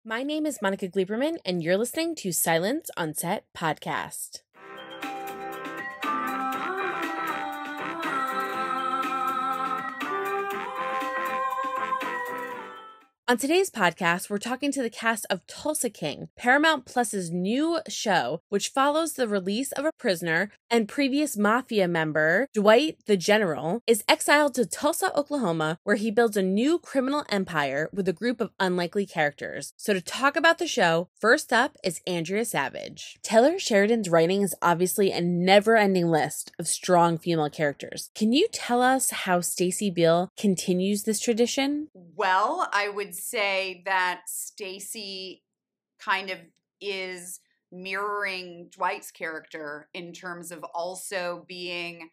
My name is Monica Gleiberman, and you're listening to Silence on Set podcast. On today's podcast, we're talking to the cast of Tulsa King, Paramount Plus's new show, which follows the release of a prisoner and previous mafia member, Dwight the General, is exiled to Tulsa, Oklahoma, where he builds a new criminal empire with a group of unlikely characters. So to talk about the show, first up is Andrea Savage. Taylor Sheridan's writing is obviously a never-ending list of strong female characters. Can you tell us how Stacey Beale continues this tradition? Well, I would say that Stacey kind of is mirroring Dwight's character in terms of also being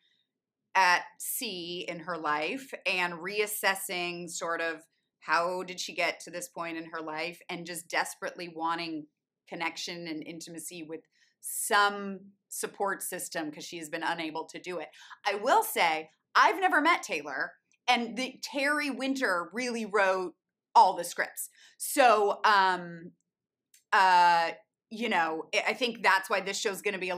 at sea in her life and reassessing sort of how did she get to this point in her life and just desperately wanting connection and intimacy with some support system because she has been unable to do it. I will say, I've never met Taylor, and Terry Winter really wrote all the scripts. So, I think that's why this show's going to be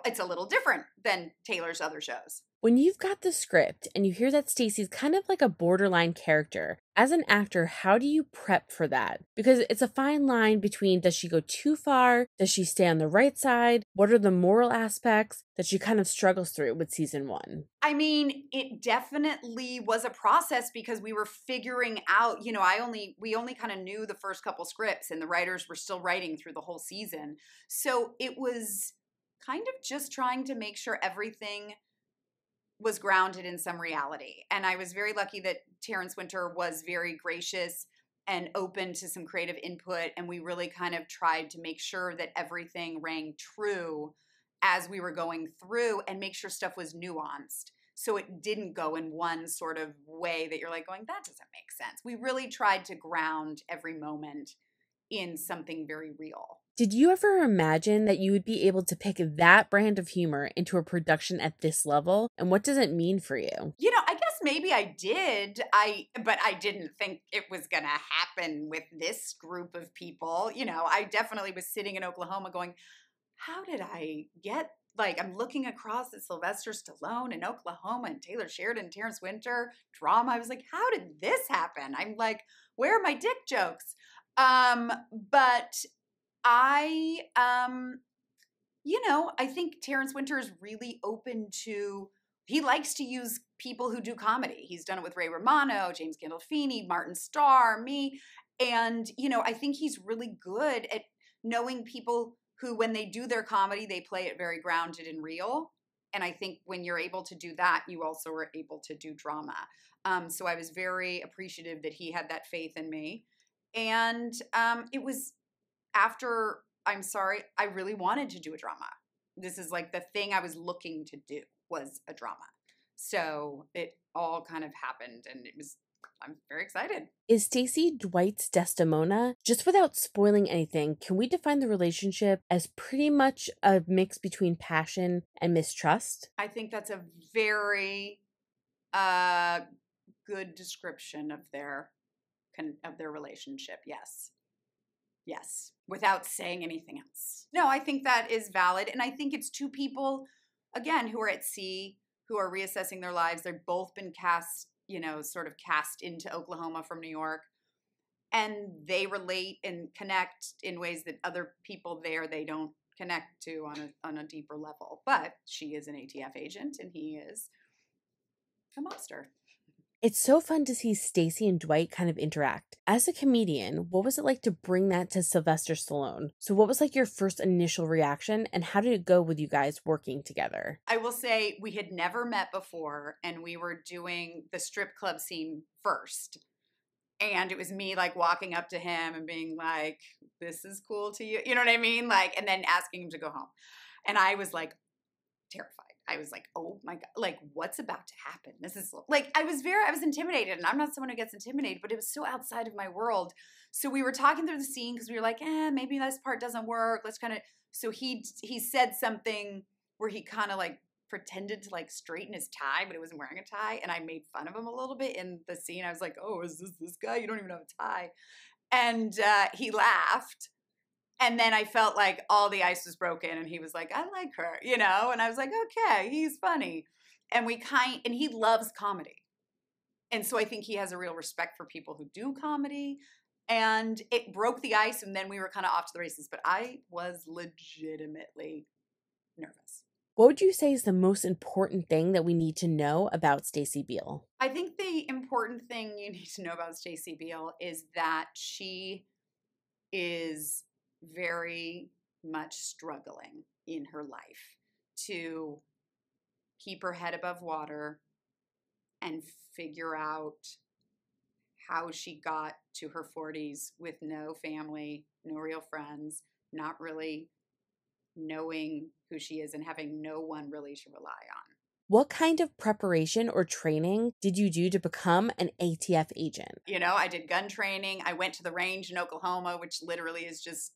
it's a little different than Taylor's other shows. When you've got the script and you hear that Stacey's kind of like a borderline character, as an actor, how do you prep for that? Because it's a fine line between, does she go too far? Does she stay on the right side? What are the moral aspects that she kind of struggles through with season 1? I mean, it definitely was a process because we were figuring out, we only kind of knew the first couple scripts and the writers were still writing through the whole season. So it was kind of just trying to make sure everything was grounded in some reality. And I was very lucky that Terrence Winter was very gracious and open to some creative input. And we really kind of tried to make sure that everything rang true as we were going through and make sure stuff was nuanced. So it didn't go in one sort of way that you're like going, that doesn't make sense. We really tried to ground every moment in something very real. Did you ever imagine that you would be able to pick that brand of humor into a production at this level? And what does it mean for you? I guess maybe I did. But I didn't think it was going to happen with this group of people. I definitely was sitting in Oklahoma going, how did I get, I'm looking across at Sylvester Stallone in Oklahoma and Taylor Sheridan, Terrence Winter, drama. I was like, how did this happen? I'm like, where are my dick jokes? But I think Terrence Winter is really open to, he likes to use people who do comedy. He's done it with Ray Romano, James Gandolfini, Martin Starr, me. And, I think he's really good at knowing people who, when they do their comedy, they play it very grounded and real. And I think when you're able to do that, you also are able to do drama. So I was very appreciative that he had that faith in me. And it was after, I'm sorry, I really wanted to do a drama. This is like the thing I was looking to do was a drama. So it all kind of happened and I'm very excited. Is Stacey Dwight's Desdemona? Just without spoiling anything, can we define the relationship as pretty much a mix between passion and mistrust? I think that's a very good description of their relationship. Yes, without saying anything else. No, I think that is valid. And I think it's two people, again, who are at sea, who are reassessing their lives. They've both been cast into Oklahoma from New York. And they relate and connect in ways that other people there, they don't connect to on a deeper level. But she is an ATF agent and he is a mobster. It's so fun to see Stacey and Dwight kind of interact. As a comedian, what was it like to bring that to Sylvester Stallone? So what was your first initial reaction and how did it go with you guys working together? I will say we had never met before and we were doing the strip club scene first. And it was me walking up to him and being like, this is cool to you. You know what I mean? And then asking him to go home. And I was terrified. I was oh my God, what's about to happen? This is I was intimidated and I'm not someone who gets intimidated, but it was so outside of my world. So we were talking through the scene because we were maybe this part doesn't work. Let's so he said something where he kind of pretended to straighten his tie, but he wasn't wearing a tie. And I made fun of him a little bit in the scene. I was like, oh, is this guy? You don't even have a tie. And he laughed. And then I felt like all the ice was broken, and he was like, I like her, you know? And I was like, okay, he's funny. And and he loves comedy. And so I think he has a real respect for people who do comedy. And it broke the ice, and then we were kind of off to the races. But I was legitimately nervous. What would you say is the most important thing that we need to know about Stacey Beale? I think the important thing you need to know about Stacey Beale is that she is very much struggling in her life to keep her head above water and figure out how she got to her 40s with no family, no real friends, not really knowing who she is and having no one really to rely on. What kind of preparation or training did you do to become an ATF agent? You know, I did gun training. I went to the range in Oklahoma, which literally is just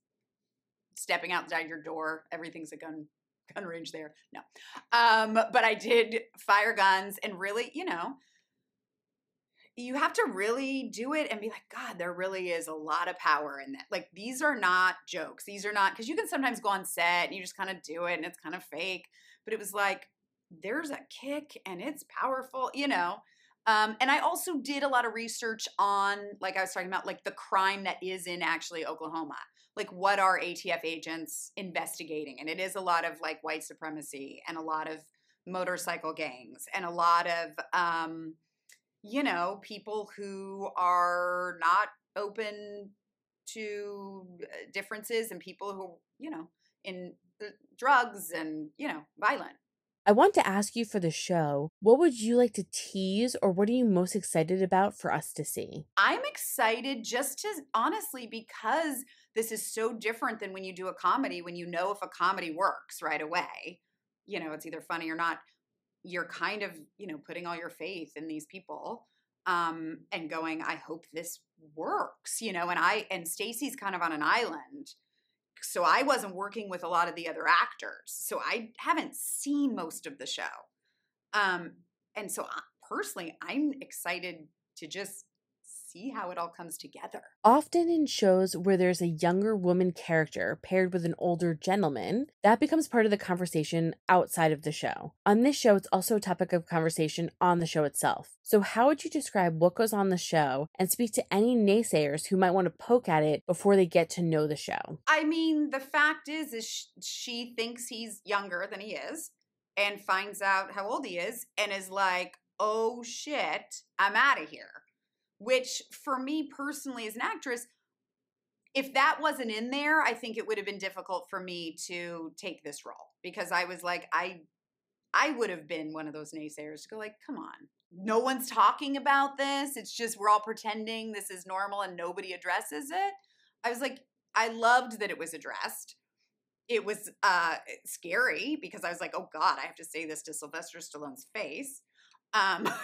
stepping outside your door. Everything's a gun range there. No. But I did fire guns, and really, you know, you have to really do it and be like, God, there really is a lot of power in that. Like, these are not jokes. These are not, because you can sometimes go on set and you just kind of do it and it's kind of fake. But it was like, there's a kick and it's powerful, you know. And I also did a lot of research on, like I was talking about, like the crime that is in actually Oklahoma. Like, what are ATF agents investigating? And it is a lot of like white supremacy and a lot of motorcycle gangs and a lot of, you know, people who are not open to differences and people who, you know, in drugs and, you know, violent. I want to ask you for the show, what would you like to tease or what are you most excited about for us to see? I'm excited just to, honestly, because this is so different than when you do a comedy, when you know if a comedy works right away. You know, it's either funny or not. You're kind of, you know, putting all your faith in these people and going, I hope this works, you know, and Stacey's kind of on an island. So I wasn't working with a lot of the other actors. So I haven't seen most of the show. And so personally, I'm excited to just see how it all comes together. Often in shows where there's a younger woman character paired with an older gentleman, that becomes part of the conversation outside of the show. On this show, it's also a topic of conversation on the show itself. So how would you describe what goes on the show and speak to any naysayers who might want to poke at it before they get to know the show? I mean, the fact is she thinks he's younger than he is and finds out how old he is and is like, oh shit, I'm out of here. Which, for me personally as an actress, if that wasn't in there, I think it would have been difficult for me to take this role. Because I was like, I would have been one of those naysayers to go like, come on. No one's talking about this. It's just we're all pretending this is normal and nobody addresses it. I was like, I loved that it was addressed. It was scary because I was like, oh God, I have to say this to Sylvester Stallone's face.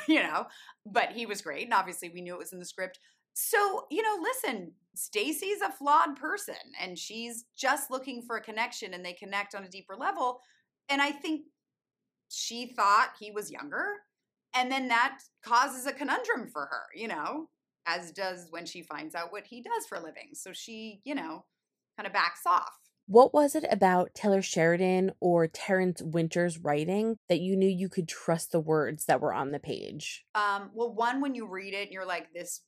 You know, but he was great. And obviously we knew it was in the script. So, you know, listen, Stacey's a flawed person and she's just looking for a connection and they connect on a deeper level. And I think she thought he was younger. And then that causes a conundrum for her, you know, as does when she finds out what he does for a living. So she, you know, kind of backs off. What was it about Taylor Sheridan or Terrence Winter's writing that you knew you could trust the words that were on the page? Well, one, when you read it, you're like, this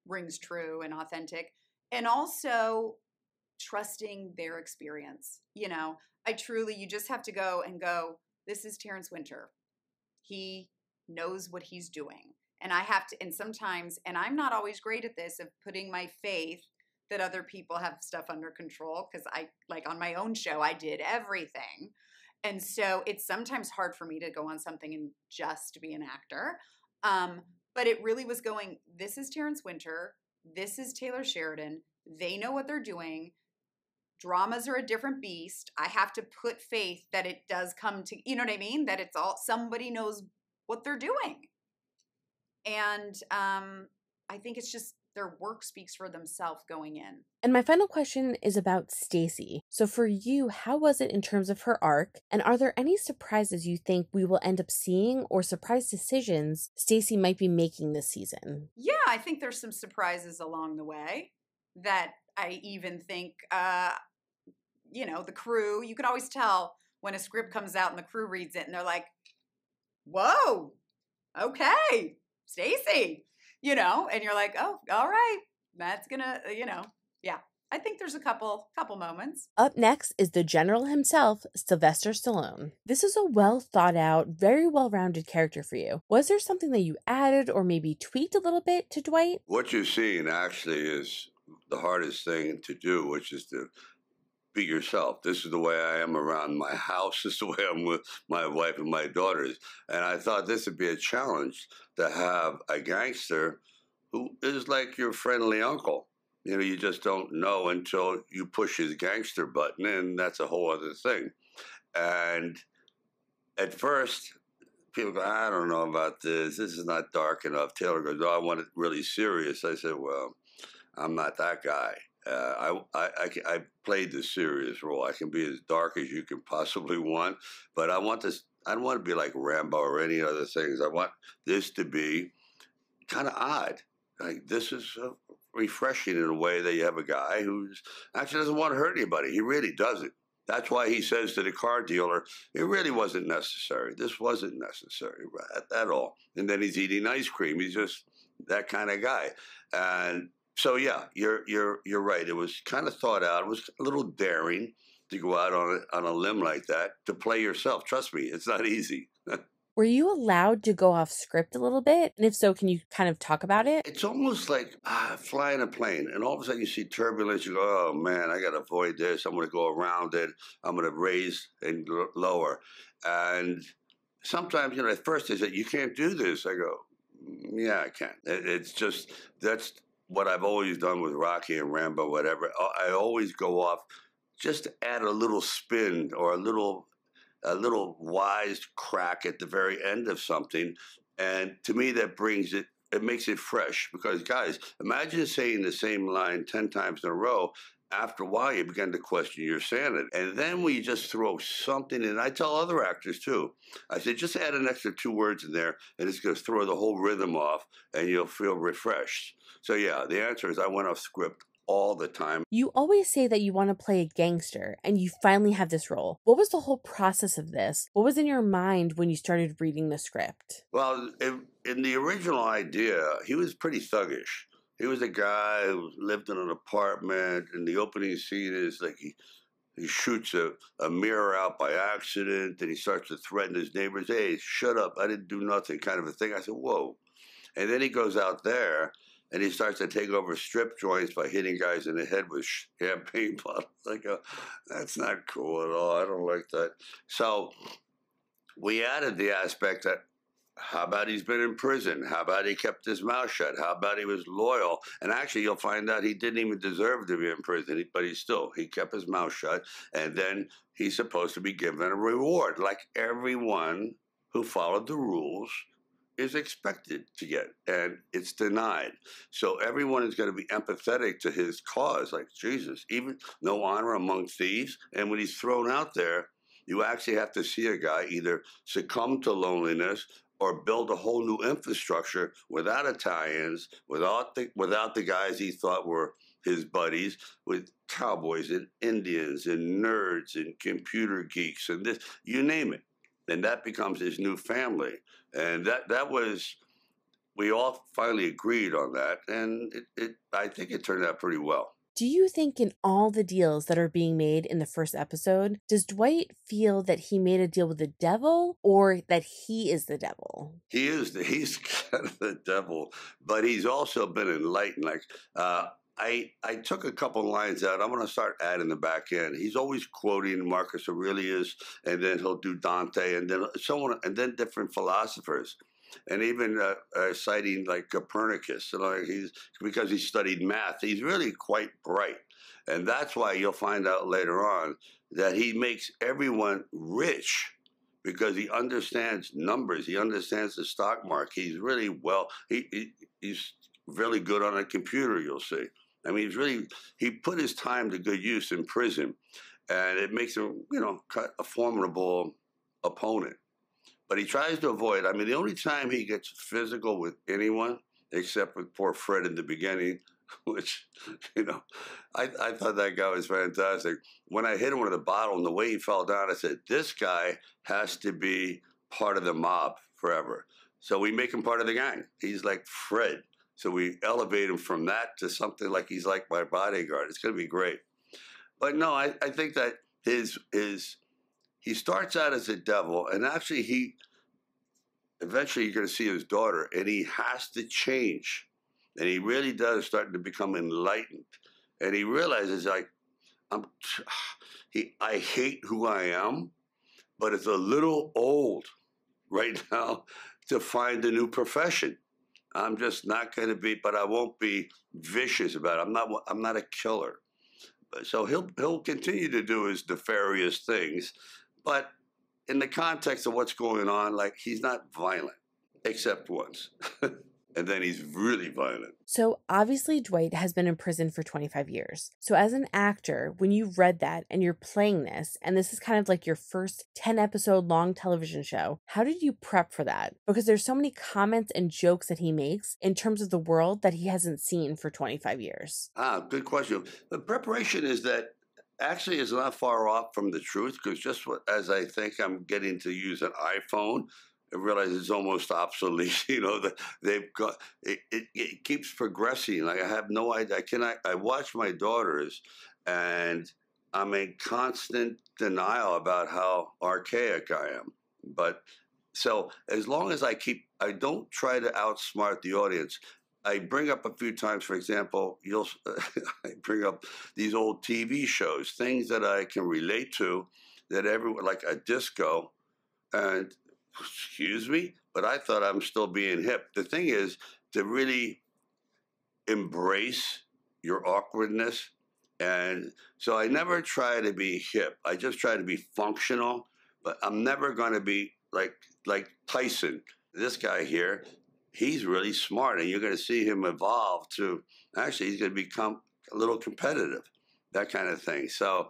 rings true and authentic. And also trusting their experience. You know, you just have to go, this is Terrence Winter. He knows what he's doing. And I have to, and sometimes, and I'm not always great at this, of putting my faith that other people have stuff under control, because I, like on my own show, I did everything. And so it's sometimes hard for me to go on something and just be an actor. But it really was going, this is Terrence Winter, this is Taylor Sheridan, they know what they're doing. Dramas are a different beast. I have to put faith that it does come to, you know what I mean? That it's all, somebody knows what they're doing. And I think it's just, their work speaks for themselves going in. And my final question is about Stacey. So for you, how was it in terms of her arc? And are there any surprises you think we will end up seeing or surprise decisions Stacey might be making this season? Yeah, I think there's some surprises along the way. that I even think, the crew, you can always tell when a script comes out and the crew reads it and they're like, whoa, okay, Stacy, and you're like, oh, all right, that's gonna, yeah. I think there's a couple moments. Up next is the general himself, Sylvester Stallone. This is a well thought out, very well rounded character for you. Was there something that you added or maybe tweaked a little bit to Dwight? What you're seeing actually is the hardest thing to do, which is to be yourself. This is the way I am around my house. This is the way I'm with my wife and my daughters. And I thought this would be a challenge to have a gangster who is like your friendly uncle. You just don't know until you push his gangster button, and that's a whole other thing. And at first, people go, I don't know about this. This is not dark enough. Taylor goes, oh, I want it really serious. I said, well, I'm not that guy. I played the serious role. I can be as dark as you can possibly want, but I want this. I don't want to be like Rambo or any other things. I want this to be kind of odd. Like this is refreshing in a way that you have a guy who actually doesn't want to hurt anybody. He really doesn't. That's why he says to the car dealer, it really wasn't necessary. This wasn't necessary at all. And then he's eating ice cream. He's just that kind of guy. And so, yeah, you're right. It was kind of thought out. It was a little daring to go out on a limb like that, to play yourself. Trust me, it's not easy. Were you allowed to go off script a little bit? And if so, can you kind of talk about it? It's almost like flying a plane, and all of a sudden you see turbulence. You go, oh, man, I got to avoid this. I'm going to go around it. I'm going to raise and lower. And sometimes, at first they say, you can't do this. I go, yeah, I can. It's just, that's what I've always done with Rocky and Rambo, whatever. I always go off just to add a little spin or a little wise crack at the very end of something. And to me, that brings it, it makes it fresh. Because, guys, imagine saying the same line 10 times in a row. After a while, you begin to question your sanity. And then when you just throw something in, I tell other actors too, I say, just add an extra 2 words in there, and it's going to throw the whole rhythm off, and you'll feel refreshed. So, yeah, the answer is I went off script all the time. You always say that you want to play a gangster, and you finally have this role. What was the whole process of this? What was in your mind when you started reading the script? Well, in the original idea, he was pretty thuggish. He was a guy who lived in an apartment, and the opening scene is like he shoots a mirror out by accident, and he starts to threaten his neighbors, hey, shut up, I didn't do nothing, kind of a thing. I said, whoa. And then he goes out there, and he starts to take over strip joints by hitting guys in the head with champagne bottles. I go, that's not cool at all. I don't like that. So we added the aspect that, how about he's been in prison? How about he kept his mouth shut? How about he was loyal? And actually, you'll find out he didn't even deserve to be in prison, but he kept his mouth shut. And then he's supposed to be given a reward, like everyone who followed the rules is expected to get, and it's denied. So everyone is going to be empathetic to his cause, like Jesus, even no honor among thieves. And when he's thrown out there, you actually have to see a guy either succumb to loneliness or build a whole new infrastructure without Italians, without the guys he thought were his buddies, with cowboys and Indians and nerds and computer geeks and this, you name it. And that becomes his new family. And that was, we all finally agreed on that. And I think it turned out pretty well. Do you think in all the deals that are being made in the first episode, does Dwight feel that he made a deal with the devil or that he is the devil? He's kind of the devil, but he's also been enlightened. Like, I took a couple lines out. I'm going to start adding the back end. He's always quoting Marcus Aurelius, and then he'll do Dante, and then so on, and then different philosophers. And even citing like Copernicus, because he studied math. He's really quite bright. And that's why you'll find out later on that he makes everyone rich because he understands numbers. He understands the stock market. He's really he's really good on a computer, you'll see. I mean, he put his time to good use in prison, and it makes him, a formidable opponent. But he tries to avoid. I mean, the only time he gets physical with anyone, except with poor Fred in the beginning, which, you know, I thought that guy was fantastic. When I hit him with a bottle and the way he fell down, I said, this guy has to be part of the mob forever. So we make him part of the gang. He's like Fred. So we elevate him from that to something like he's like my bodyguard. It's going to be great. But no, I think that he starts out as a devil, and actually eventually you're going to see his daughter, and he has to change. And he really does start to become enlightened. And he realizes, like, I hate who I am, but it's a little old right now to find a new profession. I'm just not going to be, but I won't be vicious about it. I'm not a killer. So he'll continue to do his nefarious things, but in the context of what's going on, like, he's not violent, except once. And then he's really violent. So obviously Dwight has been in prison for 25 years. So as an actor, when you read that and you're playing this, and this is kind of like your first 10-episode long television show, how did you prep for that? Because there's so many comments and jokes that he makes in terms of the world that he hasn't seen for 25 years. Good question. The preparation is that actually is not far off from the truth, because as I think I'm getting to use an iPhone, I realize it's almost obsolete. You know, that they've got it keeps progressing. Like, I have no idea. I watch my daughters, and I'm in constant denial about how archaic I am. But so as long as I don't try to outsmart the audience. I bring up a few times, for example, I bring up these old TV shows, things that I can relate to, that everyone, like a disco, and excuse me, but I thought I'm still being hip. The thing is to really embrace your awkwardness. And so I never try to be hip. I just try to be functional, but I'm never going to be like Tyson. This guy here, he's really smart, and you're going to see him evolve to, actually, he's going to become a little competitive, that kind of thing. So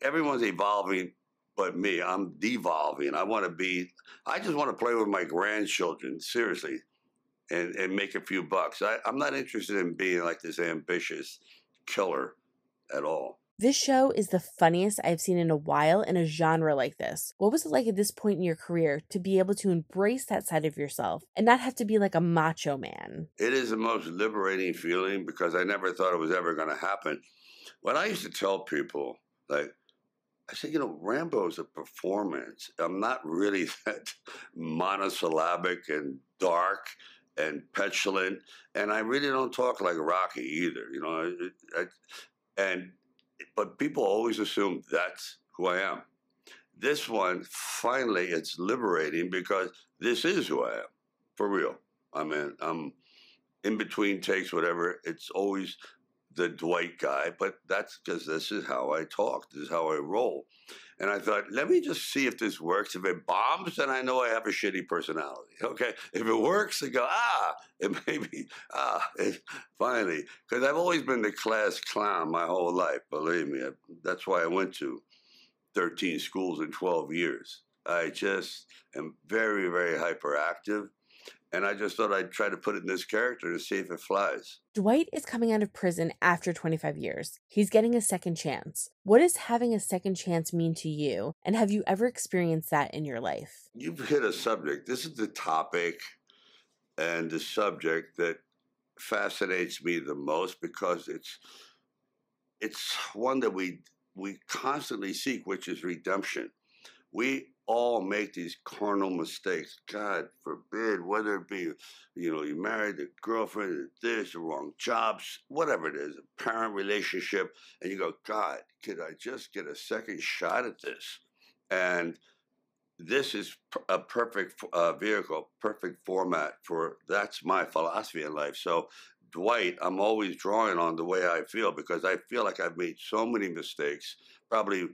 everyone's evolving. But me, I'm devolving. I just want to play with my grandchildren, seriously, and make a few bucks. I'm not interested in being like this ambitious killer at all. This show is the funniest I've seen in a while in a genre like this. What was it like at this point in your career to be able to embrace that side of yourself and not have to be like a macho man? It is the most liberating feeling, because I never thought it was ever going to happen. When I used to tell people, like, I said, Rambo's a performance. I'm not really that monosyllabic and dark and petulant, and I really don't talk like Rocky either. But people always assume that's who I am. This one, finally, it's liberating, because this is who I am, for real. I mean, I'm in between takes, whatever. It's always the Dwight guy, but that's because this is how I talk. This is how I roll. And I thought, let me just see if this works. If it bombs, then I know I have a shitty personality. Okay. If it works, I go, finally. Because I've always been the class clown my whole life, believe me. That's why I went to 13 schools in 12 years. I just am very, very hyperactive. And I just thought I'd try to put it in this character to see if it flies. Dwight is coming out of prison after 25 years. He's getting a second chance. What does having a second chance mean to you? And have you ever experienced that in your life? You've hit a subject. This is the topic and the subject that fascinates me the most, because it's one that we constantly seek, which is redemption. We all make these carnal mistakes. God forbid, whether it be, you married a girlfriend, this, the wrong jobs, whatever it is, a parent relationship, and you go, God, could I just get a second shot at this? And this is a perfect vehicle, perfect format that's my philosophy in life. So Dwight, I'm always drawing on the way I feel, because I feel like I've made so many mistakes. Probably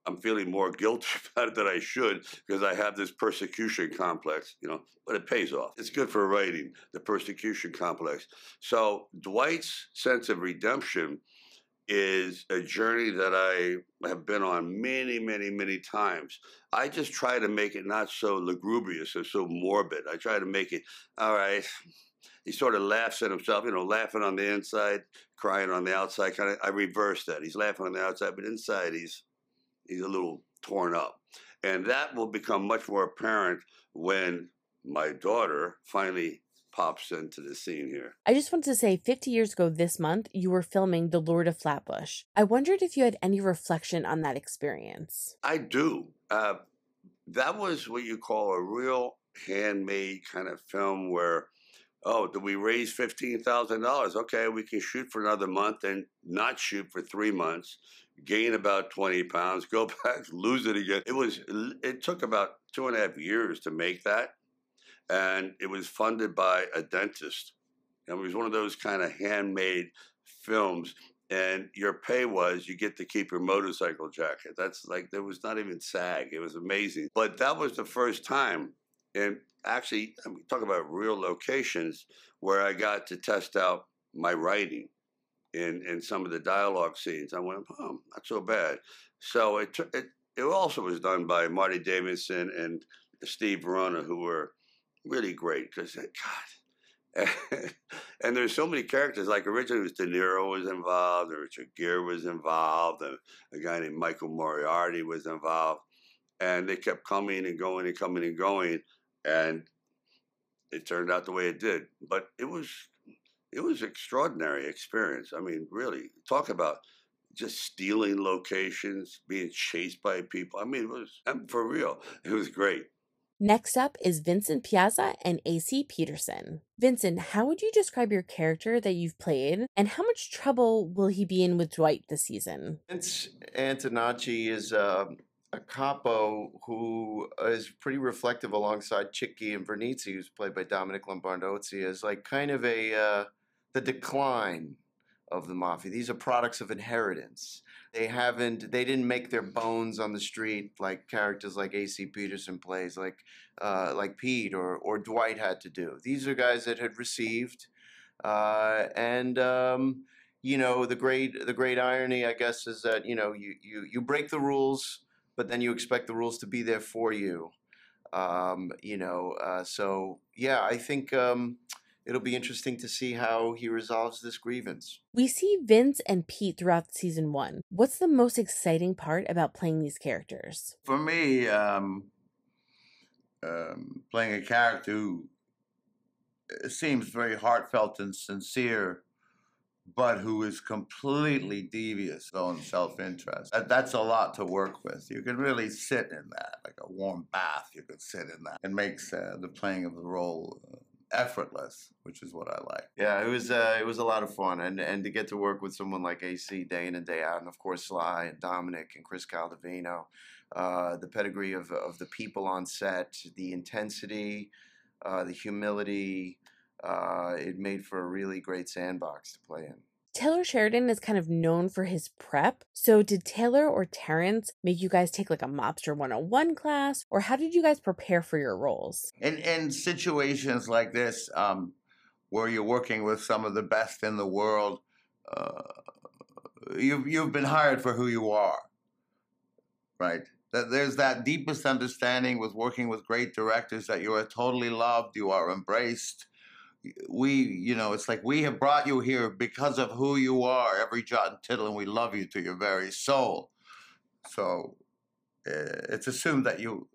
I'm feeling more guilty about it than I should, because I have this persecution complex, but it pays off. It's good for writing, the persecution complex. So Dwight's sense of redemption is a journey that I have been on many, many, many times. I just try to make it not so lugubrious or so morbid. I try to make it, all right, he sort of laughs at himself, laughing on the inside, crying on the outside. Kind of, I reverse that. He's laughing on the outside, but inside he's a little torn up. And that will become much more apparent when my daughter finally pops into the scene here. I just want to say 50 years ago this month, you were filming The Lord of Flatbush. I wondered if you had any reflection on that experience. I do. That was what you call a real handmade kind of film where, oh, did we raise $15,000? Okay, we can shoot for another month and not shoot for 3 months, gain about 20 pounds, go back, lose it again. It took about 2.5 years to make that. And it was funded by a dentist. And it was one of those kind of handmade films. And your pay was you get to keep your motorcycle jacket. That's like, there was not even SAG. It was amazing. But that was the first time. And actually, I mean, talk about real locations where I got to test out my writing in some of the dialogue scenes. I went, oh, not so bad. So it also was done by Marty Davidson and Steve Verona, who were really great because, God, and there's so many characters. Like originally, it was De Niro was involved, and Richard Gere was involved, and a guy named Michael Moriarty was involved, and they kept coming and going and coming and going, and it turned out the way it did. But it was an extraordinary experience. I mean, really, talk about just stealing locations, being chased by people. I mean, for real, it was great. Next up is Vincent Piazza and AC Peterson. Vincent, how would you describe your character that you've played, and how much trouble will he be in with Dwight this season? Vince Antonacci is a capo who is pretty reflective alongside Chicky and Vernizzi, who's played by Dominic Lombardozzi, as like kind of the decline of the mafia. These are products of inheritance. They didn't make their bones on the street like characters like AC Peterson plays, like Pete or Dwight had to do. These are guys that had received, the great irony, I guess, is that you break the rules, but then you expect the rules to be there for you. So yeah, I think it'll be interesting to see how he resolves this grievance. We see Vince and Pete throughout season 1. What's the most exciting part about playing these characters? For me, playing a character who seems very heartfelt and sincere, but who is completely devious on self-interest. That's a lot to work with. You can really sit in that, like a warm bath. You could sit in that. It makes the playing of the role effortless, which is what I like. Yeah, it was a lot of fun, and to get to work with someone like AC day in and day out, and of course Sly and Dominic and Chris Caldovino, the pedigree of the people on set, the intensity, the humility, it made for a really great sandbox to play in. Taylor Sheridan is kind of known for his prep. So did Taylor or Terrence make you guys take like a Mobster 101 class, or how did you guys prepare for your roles? In situations like this, where you're working with some of the best in the world, you've been hired for who you are, right? There's that deepest understanding with working with great directors that you are totally loved, you are embraced. It's like we have brought you here because of who you are, every jot and tittle, and we love you to your very soul. So it's assumed that you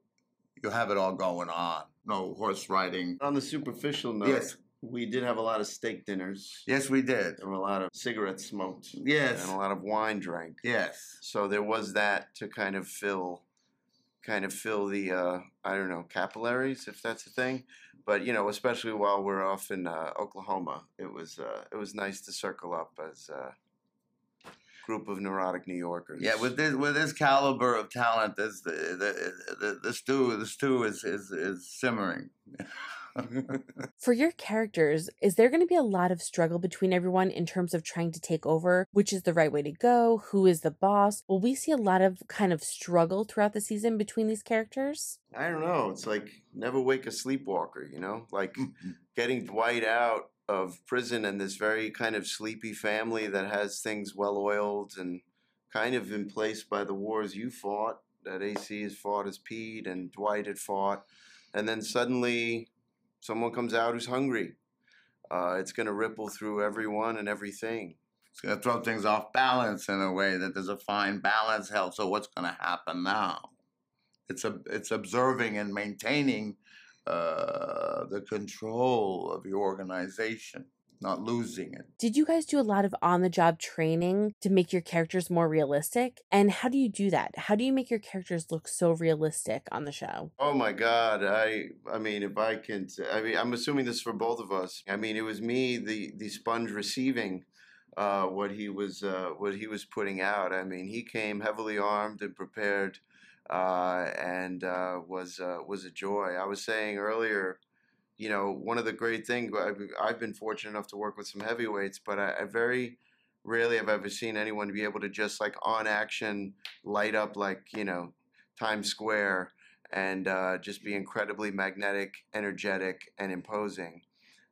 have it all going on. No horse riding. On the superficial note, yes, we did have a lot of steak dinners. Yes, we did. There were a lot of cigarettes smoked. Yes. And a lot of wine drank. Yes. So there was that to kind of fill the capillaries, if that's a thing. But especially while we're off in Oklahoma, it was nice to circle up as a group of neurotic New Yorkers. Yeah, with this caliber of talent, the stew is simmering. For your characters, is there going to be a lot of struggle between everyone in terms of trying to take over? Which is the right way to go? Who is the boss? Will we see a lot of kind of struggle throughout the season between these characters? I don't know. It's like never wake a sleepwalker, like getting Dwight out of prison and this very kind of sleepy family that has things well-oiled and kind of in place by the wars you fought, that AC has fought as Pete and Dwight had fought. And then suddenly someone comes out who's hungry. It's going to ripple through everyone and everything. It's going to throw things off balance in a way that there's a fine balance held. So what's going to happen now? It's observing and maintaining the control of your organization, not losing it. Did you guys do a lot of on-the-job training to make your characters more realistic? And how do you do that? How do you make your characters look so realistic on the show? Oh my God! I mean, if I can, I'm assuming this for both of us. I mean, it was me, the sponge receiving what he was putting out. I mean, he came heavily armed and prepared, and was a joy. I was saying earlier, you know, one of the great things, I've been fortunate enough to work with some heavyweights, but I very rarely have ever seen anyone be able to just like on action light up like, you know, Times Square and just be incredibly magnetic, energetic, and imposing.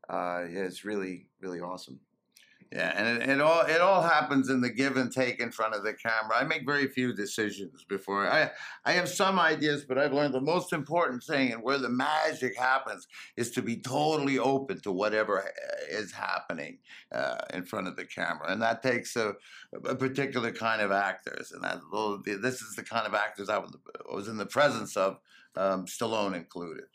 Yeah, it's really, really awesome. Yeah, and it all happens in the give and take in front of the camera. I make very few decisions before. I have some ideas, but I've learned the most important thing and where the magic happens is to be totally open to whatever is happening in front of the camera, and that takes a particular kind of actors. And this is the kind of actors I was in the presence of, Stallone included.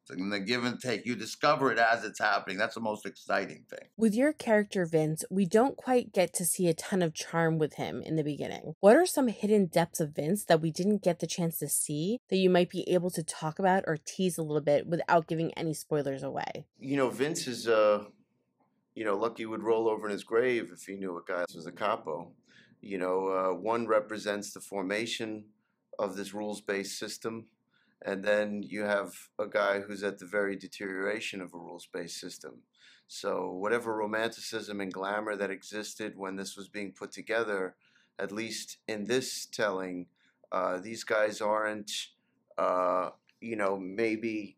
So in the give and take, you discover it as it's happening. That's the most exciting thing. With your character, Vince, we don't quite get to see a ton of charm with him in the beginning. What are some hidden depths of Vince that we didn't get the chance to see that you might be able to talk about or tease a little bit without giving any spoilers away? You know, Vince is, you know, lucky would roll over in his grave if he knew a guy was a capo. You know, one represents the formation of this rules-based system. And then you have a guy who's at the very deterioration of a rules-based system. So whatever romanticism and glamour that existed when this was being put together, at least in this telling, these guys aren't, you know, maybe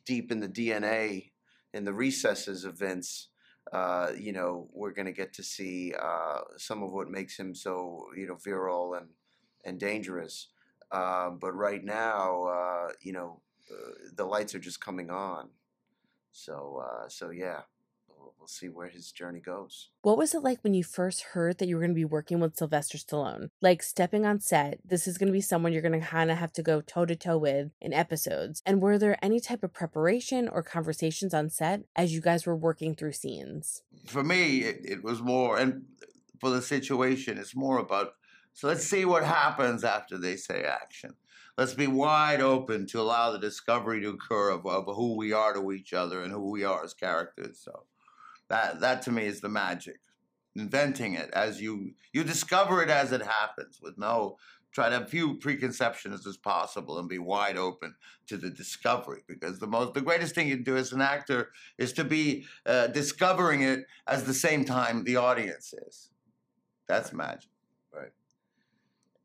deep in the DNA, in the recesses of Vince. You know, we're going to get to see some of what makes him so, you know, virile and dangerous. But right now, you know, the lights are just coming on. So yeah, we'll see where his journey goes. What was it like when you first heard that you were going to be working with Sylvester Stallone? Like stepping on set, this is going to be someone you're going to kind of have to go toe to toe with in episodes. And were there any type of preparation or conversations on set as you guys were working through scenes? For me, it was more, and for the situation, it's more about, so let's see what happens after they say action. Let's be wide open to allow the discovery to occur of who we are to each other and who we are as characters. So that to me is the magic. Inventing it as you discover it as it happens, with try to have few preconceptions as possible and be wide open to the discovery, because the greatest thing you can do as an actor is to be discovering it as the same time the audience is. That's magic. Right.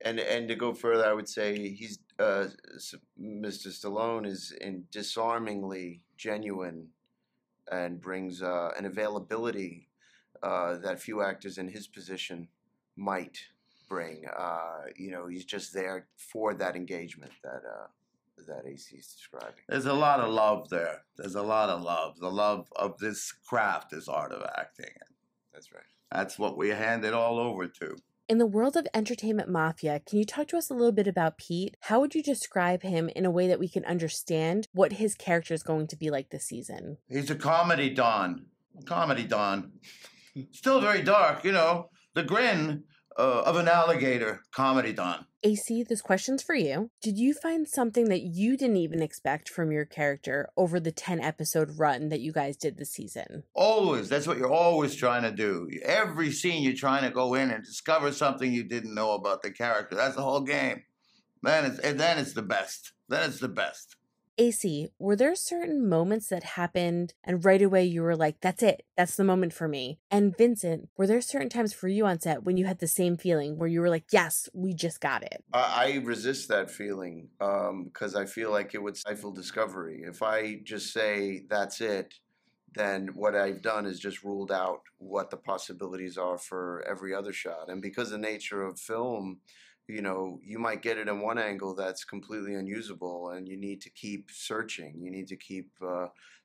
And to go further, I would say he's Mr. Stallone is disarmingly genuine and brings an availability that few actors in his position might bring. You know, he's just there for that engagement that AC is describing. There's a lot of love there. There's a lot of love. The love of this craft, this art of acting. That's right. That's what we hand it all over to. In the world of entertainment mafia, can you talk to us a little bit about Pete? How would you describe him in a way that we can understand what his character is going to be like this season? He's a comedy don. Still very dark, you know. The grin of an alligator. Comedy don. AC, this question's for you. Did you find something that you didn't even expect from your character over the 10-episode run that you guys did this season? Always. That's what you're always trying to do. Every scene you're trying to go in and discover something you didn't know about the character. That's the whole game. Then it's the best. Then it's the best. AC, were there certain moments that happened and right away you were like, that's it, that's the moment for me? And Vincent, were there certain times for you on set when you had the same feeling where you were like, yes, we just got it? I resist that feeling because I feel like it would stifle discovery. If I just say that's it, then what I've done is just ruled out what the possibilities are for every other shot. And because the nature of film, you might get it in one angle that's completely unusable, and you need to keep searching. You need to keep.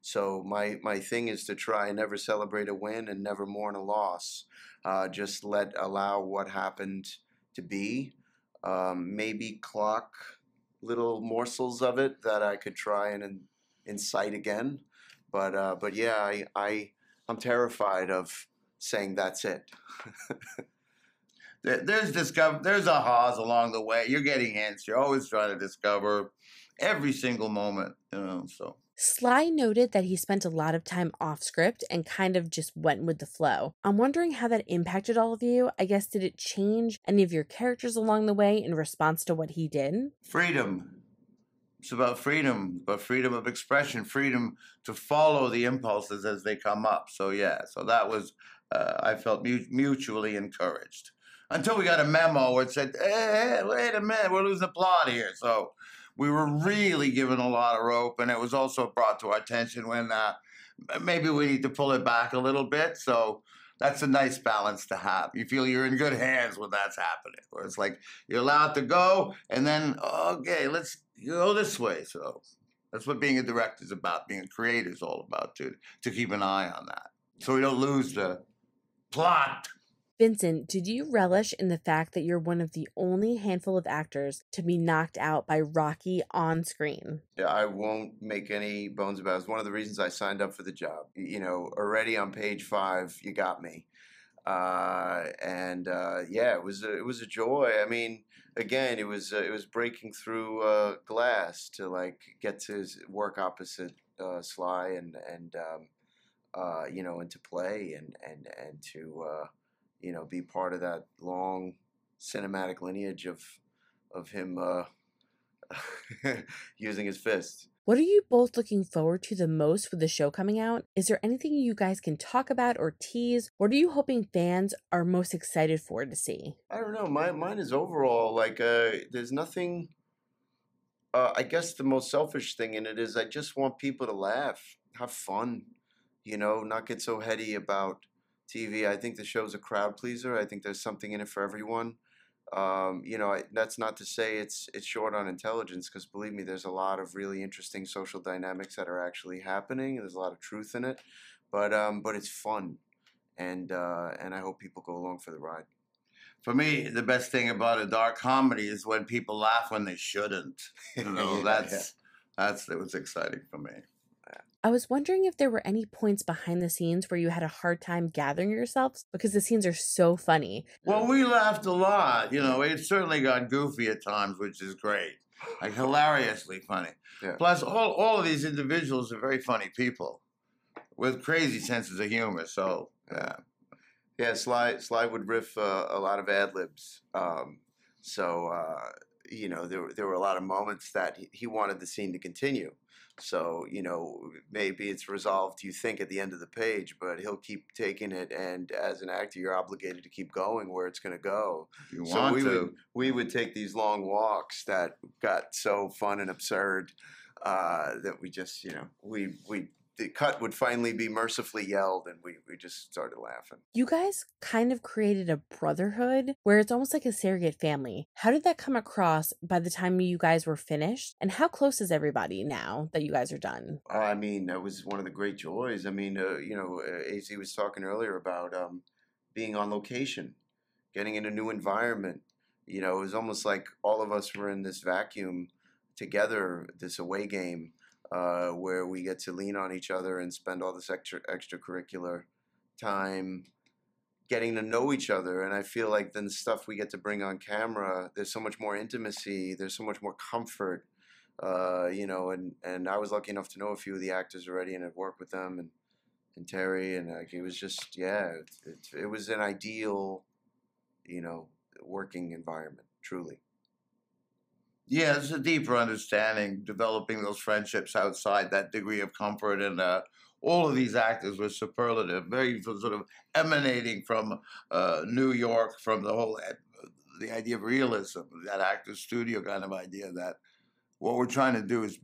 So my thing is to try and never celebrate a win and never mourn a loss. Just allow what happened to be. Maybe clock little morsels of it that I could try and incite again. But yeah, I'm terrified of saying that's it. There's ahas along the way. You're getting hints. You're always trying to discover every single moment, so. Sly noted that he spent a lot of time off script and kind of just went with the flow. I'm wondering how that impacted all of you. I guess, did it change any of your characters along the way in response to what he did? Freedom. It's about freedom of expression, freedom to follow the impulses as they come up. So yeah, so that was, I felt mutually encouraged. Until we got a memo where it said, hey, wait a minute, we're losing the plot here. So we were really given a lot of rope, and it was also brought to our attention when maybe we need to pull it back a little bit. So that's a nice balance to have. You feel you're in good hands when that's happening, where it's like you're allowed to go, and then, okay, let's go this way. So that's what being a director is about. Being a creator is all about, to keep an eye on that, so we don't lose the plot. Vincent, did you relish in the fact that you're one of the only handful of actors to be knocked out by Rocky on screen? Yeah, I won't make any bones about it. It's one of the reasons I signed up for the job. Already on page 5, you got me. Yeah, it was a joy. I mean, again, it was breaking through glass to like get to work opposite Sly and to play and to be part of that long cinematic lineage of him using his fists. What are you both looking forward to the most with the show coming out? Is there anything you guys can talk about or tease? What are you hoping fans are most excited for to see? I don't know. Mine is overall like there's nothing. I guess the most selfish thing in it is I just want people to laugh, have fun, not get so heady about TV. I think the show's a crowd pleaser. I think there's something in it for everyone. That's not to say it's short on intelligence, because believe me, there's a lot of really interesting social dynamics that are actually happening. There's a lot of truth in it, but it's fun, and I hope people go along for the ride. For me, the best thing about a dark comedy is when people laugh when they shouldn't. That's it was exciting for me. I was wondering if there were any points behind the scenes where you had a hard time gathering yourselves, because the scenes are so funny. Well, we laughed a lot. It certainly got goofy at times, which is great. Like hilariously funny. Yeah. Plus, all of these individuals are very funny people with crazy senses of humor. So, yeah. Yeah, Sly would riff a lot of ad libs. There were a lot of moments that he wanted the scene to continue. So, maybe it's resolved, you think, at the end of the page, but he'll keep taking it, and as an actor, you're obligated to keep going where it's going to go. We would take these long walks that got so fun and absurd that we just, the cut would finally be mercifully yelled, and we just started laughing. You guys kind of created a brotherhood where it's almost like a surrogate family. How did that come across by the time you guys were finished? And how close is everybody now that you guys are done? I mean, that was one of the great joys. I mean, AZ was talking earlier about being on location, getting in a new environment. It was almost like all of us were in this vacuum together, this away game. Where we get to lean on each other and spend all this extracurricular time getting to know each other. And I feel like then the stuff we get to bring on camera, there's so much more intimacy, there's so much more comfort, and I was lucky enough to know a few of the actors already and had worked with them and Terry, and it was just, it was an ideal, working environment, truly. Yeah, it's a deeper understanding, developing those friendships outside that degree of comfort. And all of these actors were superlative, very sort of emanating from New York, from the idea of realism, that actor's studio kind of idea that what we're trying to do is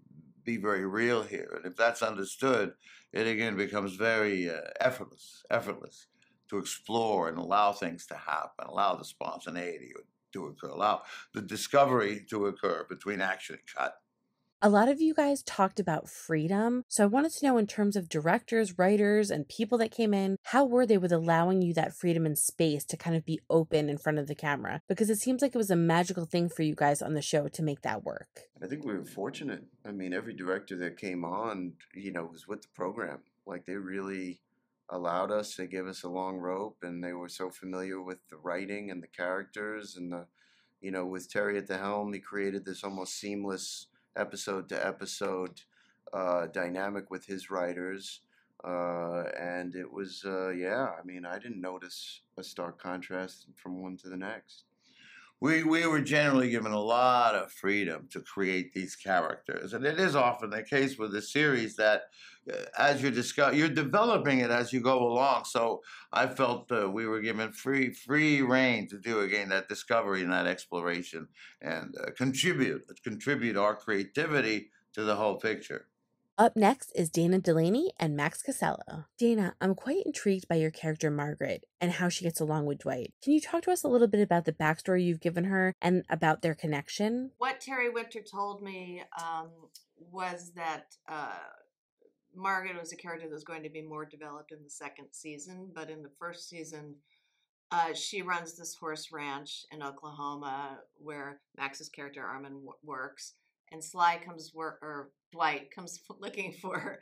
be very real here. And if that's understood, it again becomes very effortless to explore and allow things to happen, allow the spontaneity. to occur, allow the discovery to occur between action and cut. A lot of you guys talked about freedom. So I wanted to know, in terms of directors, writers, and people that came in, how were they with allowing you that freedom and space to kind of be open in front of the camera? Because it seems like it was a magical thing for you guys on the show to make that work. I think we were fortunate. I mean, every director that came on, was with the program. Like, they really allowed us. They gave us a long rope, and they were so familiar with the writing and the characters. And with Terry at the helm, he created this almost seamless episode to episode dynamic with his writers. And it was, I mean, I didn't notice a stark contrast from one to the next. We were generally given a lot of freedom to create these characters, and it is often the case with the series that as you're developing it as you go along. So I felt we were given free reign to do again that discovery and that exploration, and contribute our creativity to the whole picture. Up next is Dana Delany and Max Casella. Dana, I'm quite intrigued by your character Margaret and how she gets along with Dwight. Can you talk to us a little bit about the backstory you've given her and about their connection? What Terry Winter told me was that Margaret was a character that was going to be more developed in the second season, but in the first season, she runs this horse ranch in Oklahoma where Max's character Armin works, and Dwight comes looking for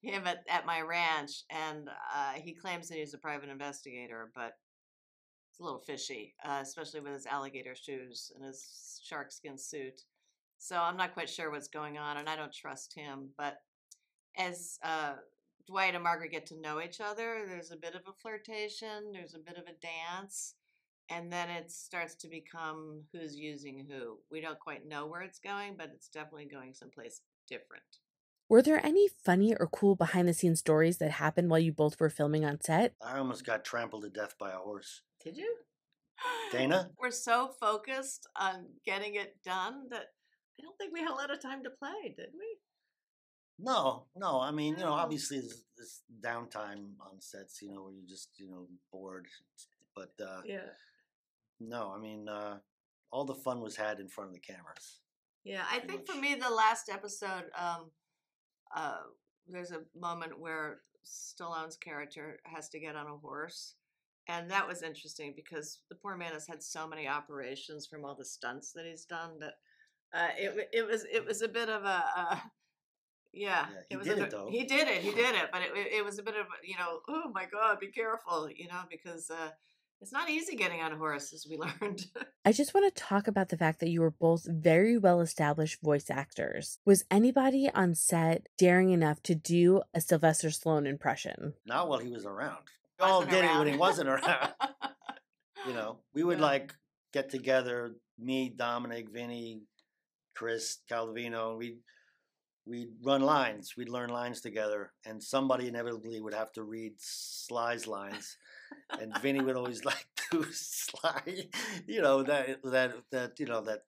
him at my ranch, and he claims that he's a private investigator, but it's a little fishy, especially with his alligator shoes and his sharkskin suit. So I'm not quite sure what's going on, and I don't trust him. But as Dwight and Margaret get to know each other, there's a bit of a flirtation, there's a bit of a dance, and then it starts to become who's using who. We don't quite know where it's going, but it's definitely going someplace different. Were there any funny or cool behind-the-scenes stories that happened while you both were filming on set? I almost got trampled to death by a horse. Did you? Dana? We're so focused on getting it done that I don't think we had a lot of time to play, did we? No. I mean, obviously there's this downtime on sets, where you're just, bored. But no, I mean, all the fun was had in front of the cameras. Yeah, I think for me, the last episode, there's a moment where Stallone's character has to get on a horse. And that was interesting because the poor man has had so many operations from all the stunts that he's done that it was a bit of a he did it though. He did it, but it was a bit of oh my God, be careful, because it's not easy getting on a horse, as we learned. I just want to talk about the fact that you were both very well-established voice actors. Was anybody on set daring enough to do a Sylvester Stallone impression? Not while he was around. We all did it when he wasn't around. We would get together, me, Dominic, Vinny, Chris, Calvino, we'd run lines. We'd learn lines together, and somebody inevitably would have to read Sly's lines, and Vinny would always do Sly, that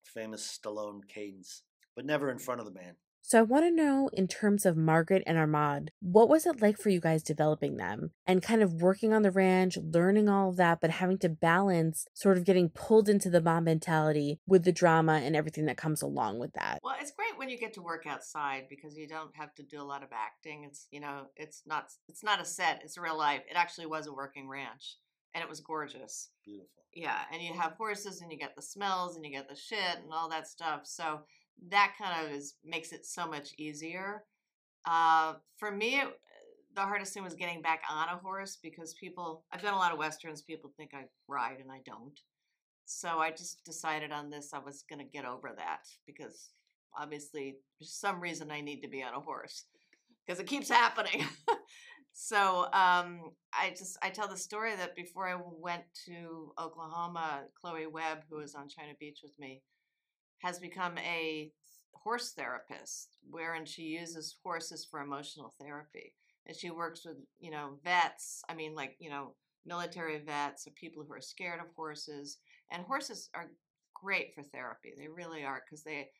famous Stallone cadence, but never in front of the man. So I want to know, in terms of Margaret and Armand, what was it like for you guys developing them and kind of working on the ranch, learning all of that, but having to balance sort of getting pulled into the mob mentality with the drama and everything that comes along with that? Well, it's great when you get to work outside because you don't have to do a lot of acting. It's, it's not a set, it's real life. It actually was a working ranch, and it was gorgeous. Beautiful. Yeah, and you have horses and you get the smells and you get the shit and all that stuff. So that kind of makes it so much easier. For me, the hardest thing was getting back on a horse because I've done a lot of Westerns, people think I ride and I don't. So I just decided on this, I was going to get over that because obviously there's some reason I need to be on a horse because it keeps happening. So I tell the story that before I went to Oklahoma, Chloe Webb, who was on China Beach with me, has become a horse therapist, wherein she uses horses for emotional therapy. And she works with, vets, military vets or people who are scared of horses. And horses are great for therapy. They really are, because they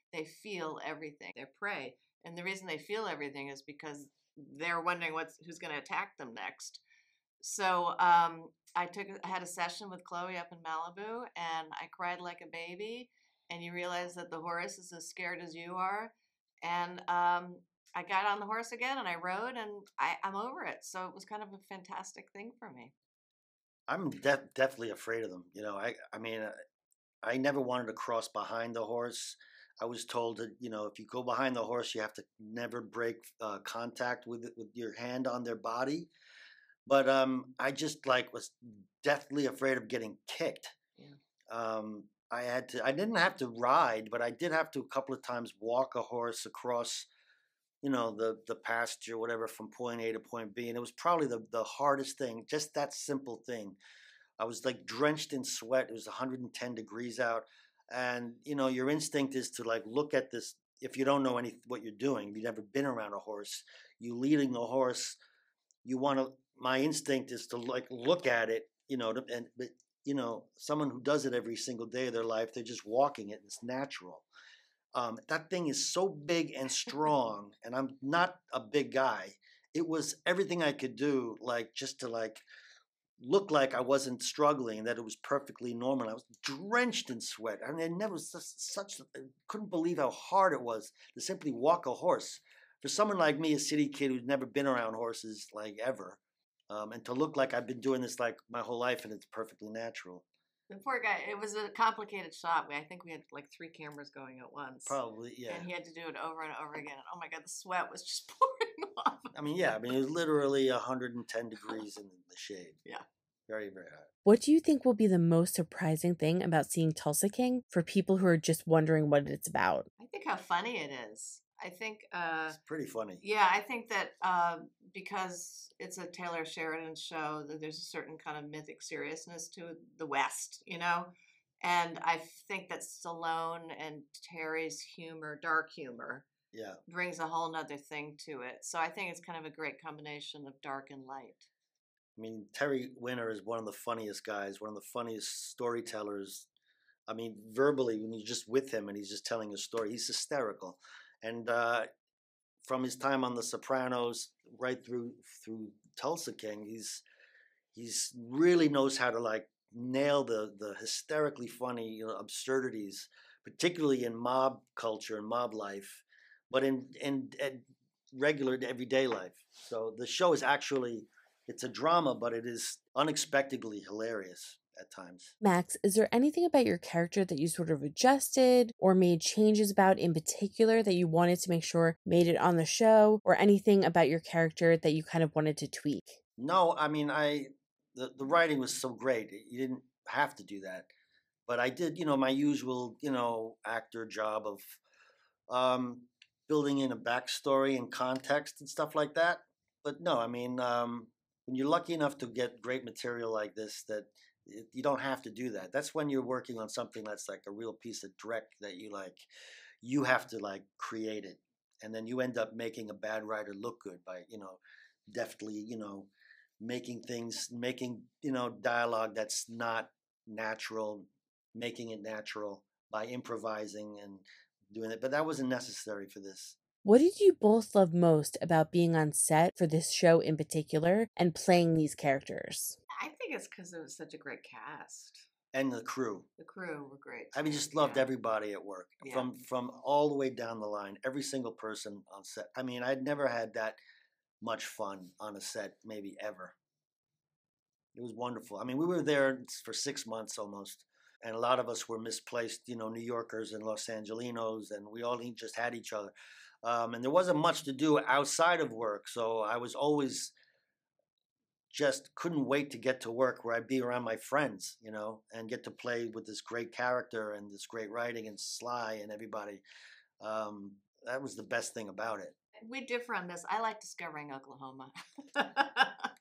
feel everything. They're prey. And the reason they feel everything is because they're wondering who's going to attack them next. So I had a session with Chloe up in Malibu, and I cried like a baby. And you realize that the horse is as scared as you are. And I got on the horse again, and I rode, and I'm over it. So it was kind of a fantastic thing for me. I'm definitely afraid of them. I mean, I never wanted to cross behind the horse. I was told that, if you go behind the horse, you have to never break contact with your hand on their body. But I just was deathly afraid of getting kicked. Yeah. I didn't have to ride, but I did have to a couple of times walk a horse across, the pasture, whatever, from point A to point B. And it was probably the hardest thing, just that simple thing. I was drenched in sweat. It was 110 degrees out. And, your instinct is to look at this. If you don't know what you're doing, if you've never been around a horse, you leading the horse, my instinct is to look at it, but someone who does it every single day of their life, they're just walking it. It's natural. That thing is so big and strong, and I'm not a big guy. It was everything I could do, just to look like I wasn't struggling, that it was perfectly normal. I was drenched in sweat. I mean, I never I couldn't believe how hard it was to simply walk a horse. For someone like me, a city kid who's never been around horses ever, and to look like I've been doing this my whole life and it's perfectly natural. The poor guy, it was a complicated shot. I think we had 3 cameras going at once. Probably, yeah. And he had to do it over and over again. Oh my God, the sweat was just pouring off. I mean, yeah, it was literally 110 degrees in the shade. Yeah. Very, very hot. What do you think will be the most surprising thing about seeing Tulsa King for people who are just wondering what it's about? I think how funny it is. I think it's pretty funny. Yeah, I think that because it's a Taylor Sheridan show, that there's a certain kind of mythic seriousness to the West, and I think that Stallone and Terry's humor, dark humor, brings a whole nother thing to it. So I think it's kind of a great combination of dark and light. I mean, Terry Winter is one of the funniest guys, one of the funniest storytellers. I mean, verbally, when you're just with him and he's just telling a story, he's hysterical. And from his time on The Sopranos right through Tulsa King, he's really knows how to nail the hysterically funny absurdities, particularly in mob culture and mob life, but in regular everyday life. So the show is actually, it's a drama, but it is unexpectedly hilarious at times. Max, is there anything about your character that you sort of adjusted or made changes about in particular that you wanted to make sure made it on the show, or anything about your character that you kind of wanted to tweak? No, I mean, the writing was so great. You didn't have to do that. But I did, my usual, actor job of building in a backstory and context and stuff like that. But no, I mean, when you're lucky enough to get great material like this, that you don't have to do that. That's when you're working on something that's a real piece of dreck that you have to create it. And then you end up making a bad writer look good by, deftly, making dialogue that's not natural, making it natural by improvising and doing it. But that wasn't necessary for this. What did you both love most about being on set for this show in particular and playing these characters? I think it's because it was such a great cast. And the crew. The crew were great. I mean, just loved everybody at work. Yeah. From all the way down the line, every single person on set. I mean, I'd never had that much fun on a set, maybe ever. It was wonderful. I mean, we were there for 6 months almost. And a lot of us were misplaced, New Yorkers and Los Angelinos, and we all just had each other. And there wasn't much to do outside of work, so I was always just couldn't wait to get to work where I'd be around my friends, and get to play with this great character and this great writing and Sly and everybody. That was the best thing about it. We differ on this. I like discovering Oklahoma.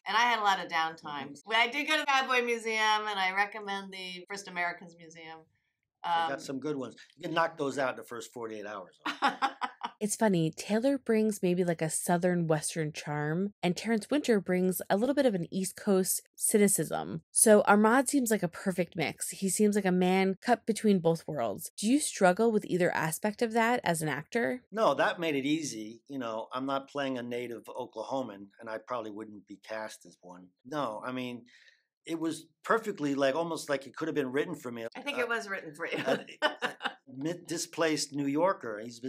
And I had a lot of downtimes. I did go to the Cowboy Museum, and I recommend the First Americans Museum. I got some good ones. You can knock those out in the first 48 hours. It's funny, Taylor brings maybe a southern western charm, and Terrence Winter brings a little bit of an East Coast cynicism. So Ahmad seems like a perfect mix. He seems like a man cut between both worlds. Do you struggle with either aspect of that as an actor? No, that made it easy. I'm not playing a native Oklahoman, and I probably wouldn't be cast as one. No, I mean, it was perfectly like almost like it could have been written for me. I think it was written for you. Displaced New Yorker. He's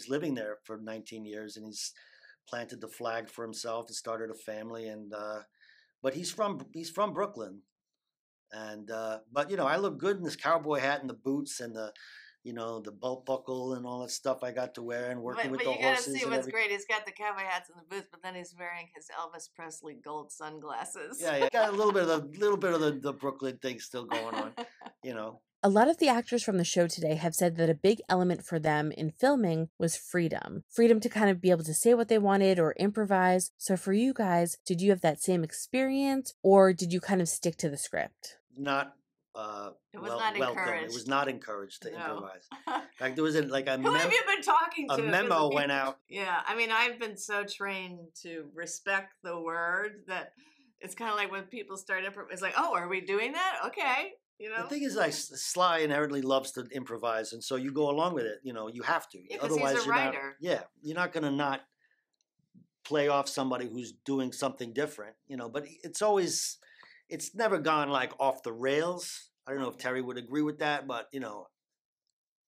living there for 19 years, and he's planted the flag for himself and started a family. And but he's from Brooklyn, and but I look good in this cowboy hat and the boots and the the belt buckle and all that stuff I got to wear and working with the horses. But you got to see what's great. He's got the cowboy hats and the boots, but then he's wearing his Elvis Presley gold sunglasses. Yeah, got a little bit of the Brooklyn thing still going on, A lot of the actors from the show today have said that a big element for them in filming was freedom. Freedom to kind of be able to say what they wanted or improvise. So for you guys, did you have that same experience, or did you kind of stick to the script? Not it was not encouraged. It was not encouraged to improvise. In fact, there was Who have you been talking to? A memo went out. Yeah, I mean, I've been so trained to respect the word that it's kind of like when people start improvising, it's like, oh, are we doing that? Okay. The thing is, like, Sly inherently loves to improvise, and so you go along with it. You have to. Yeah, otherwise, he's a writer. You're not going to not play off somebody who's doing something different. But it's never gone like off the rails. I don't know if Terry would agree with that, but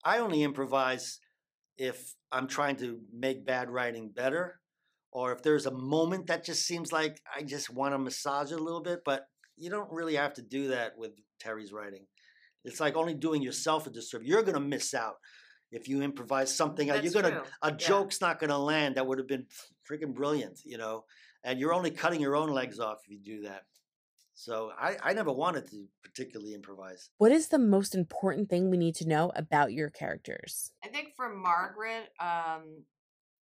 I only improvise if I'm trying to make bad writing better, or if there's a moment that just seems like I just want to massage it a little bit. But you don't really have to do that with Terry's writing. It's like only doing yourself a disservice. You're going to miss out if you improvise something. Joke's not going to land that would have been freaking brilliant, and you're only cutting your own legs off if you do that. So I never wanted to particularly improvise. What is the most important thing we need to know about your characters? I think for Margaret,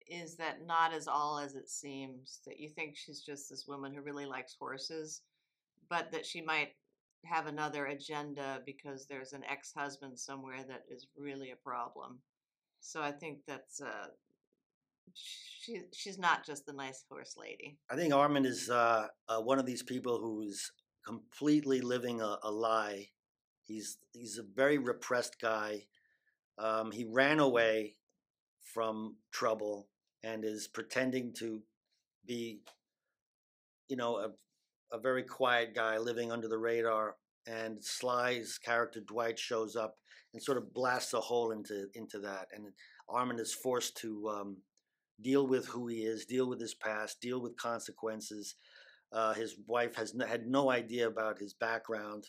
is that not as all as it seems, that you think she's just this woman who really likes horses, but that she might have another agenda because there's an ex-husband somewhere that is really a problem. So I think that's she's not just the nice horse lady. I think Armand is one of these people who's completely living a lie. He's a very repressed guy. He ran away from trouble and is pretending to be, a very quiet guy living under the radar. And Sly's character Dwight shows up and sort of blasts a hole into that. And Armand is forced to deal with who he is, deal with his past, deal with consequences. His wife had no idea about his background,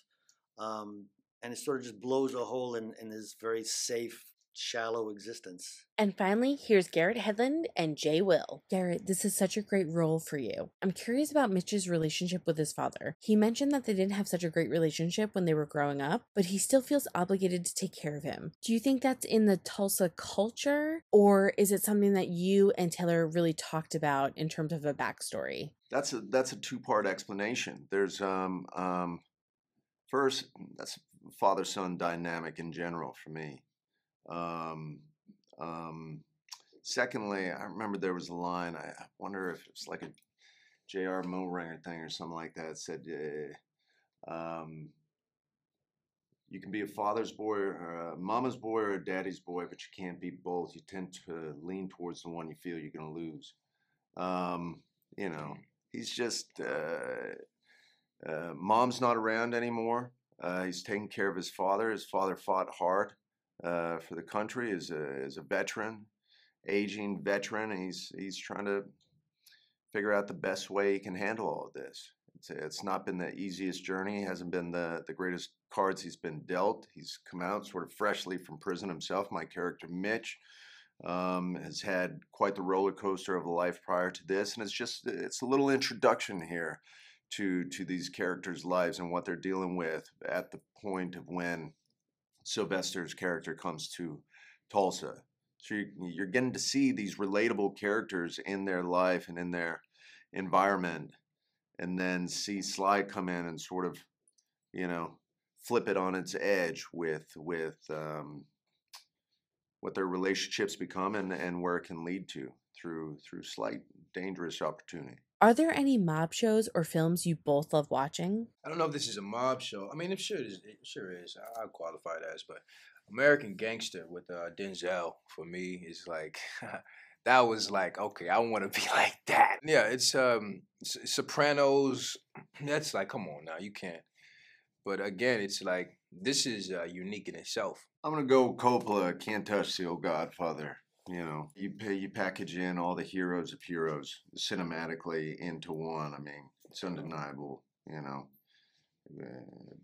and it sort of just blows a hole in his very safe, shallow existence. And finally, here's Garrett Hedlund and Jay Will. Garrett, this is such a great role for you. I'm curious about Mitch's relationship with his father. He mentioned that they didn't have such a great relationship when they were growing up, but he still feels obligated to take care of him. Do you think that's in the Tulsa culture, or is it something that you and Taylor really talked about in terms of a backstory? That's a two-part explanation. There's first, that's father-son dynamic in general for me. Secondly, I remember there was a line, I wonder if it's like a J.R. Mooringer thing or something like that. It said, you can be a father's boy, or a mama's boy, or a daddy's boy, but you can't be both. You tend to lean towards the one you feel you're going to lose. He's just, mom's not around anymore. He's taking care of his father. His father fought hard for the country as a veteran, aging veteran. He's trying to figure out the best way he can handle all of this. It's not been the easiest journey. It hasn't been the greatest cards he's been dealt. He's come out sort of freshly from prison himself. My character, Mitch, has had quite the roller coaster of a life prior to this. And it's a little introduction here to these characters' lives and what they're dealing with at the point of when Sylvester's character comes to Tulsa. So you're getting to see these relatable characters in their life and in their environment, and then see Sly come in and sort of, flip it on its edge with what their relationships become and where it can lead to through slight dangerous opportunity. Are there any mob shows or films you both love watching? I don't know if this is a mob show. I mean, it sure is. I'll qualify it as, but American Gangster with Denzel for me is like that was like, okay, I want to be like that. Yeah, it's Sopranos. That's like, come on now, you can't. But again, it's like this is unique in itself. I'm gonna go Coppola. Can't touch the old Godfather. You know, you package in all the heroes of heroes cinematically into one. I mean, it's undeniable. You know,